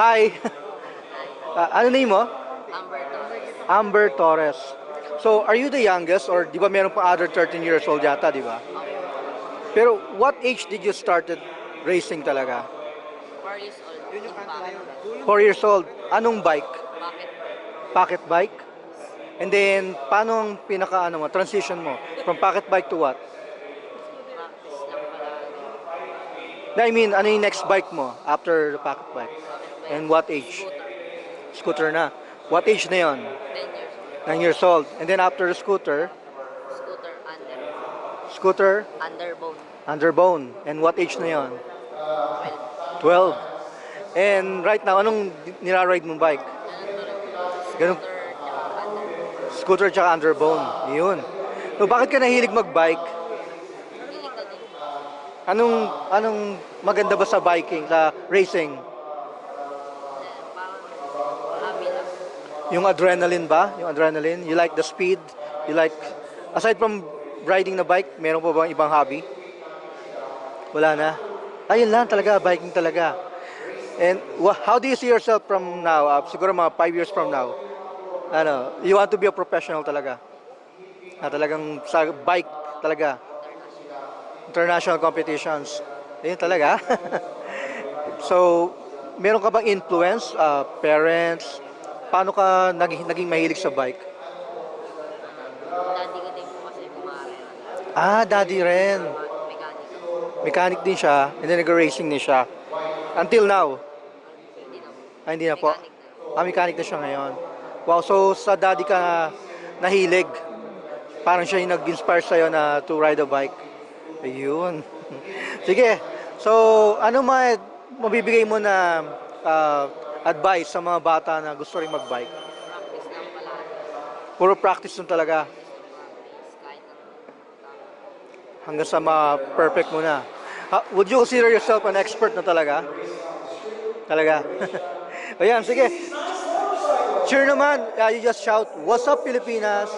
Hi. Ano name mo? Amber to. Amber Torres. So, are you the youngest or di ba meron pa other 13 years old yata, di ba? Pero what age did you started racing talaga? 4 years old. Yun yung bakit. 4 years old. Anong bike? Bakit? Pocket bike? And then, paano ang pinaka ano mo, transition mo? From pocket bike to what? Practice lang palagi. I mean, ano yung next bike mo after the pocket bike? Bakit ba And yun? what age? Scooter. Scooter na. What age na yon? 10 years old. 9 years old. And then after the scooter, Scooter under. scooter, Underbone. underbone. And what age na yon? 12. 12. And right now, anong niraride mong bike? Ganun Ganun. to rin. Scooter tsaka under. Scooter tsaka underbone. Yun. So, bakit ka nahilig magbike? Hilig ko din. Anong maganda ba sa biking, sa racing? Parang hobby lang. Yung adrenaline ba? Yung adrenaline? You like the speed? You like, aside from riding na bike, meron pa bang ibang hobby? Wala na? Ayun lang talaga, biking talaga. And how do you see yourself from now? Siguro mga 5 years from now. Ano, you want to be a professional talaga. Na talagang sa bike talaga. International competitions. Ayun talaga. So, meron ka bang influence? Parents? Paano ka naging mahilig sa bike? Daddy ko din po kasi bumarera. Daddy rin. Mechanic. Mechanic din siya. And then nag-racing din siya. Until now. Hindi na po. Hindi na po. Mechanic na. Mechanic na siya ngayon. Wow, so sa daddy ka nahilig. Parang siya yung nag-inspire sa'yo na to ride a bike. Ayun. Sige. So, ano mabibigay mo na advice sa mga bata na gusto rin mag-bike? Practice lang palagi. Puro practice nun talaga. Practice kahit Hanggang sa ma-perfect mo na. Would you consider yourself an expert na talaga? Talaga. Ayan, sige. Cheer naman. You just shout, "What's up, Pilipinas?"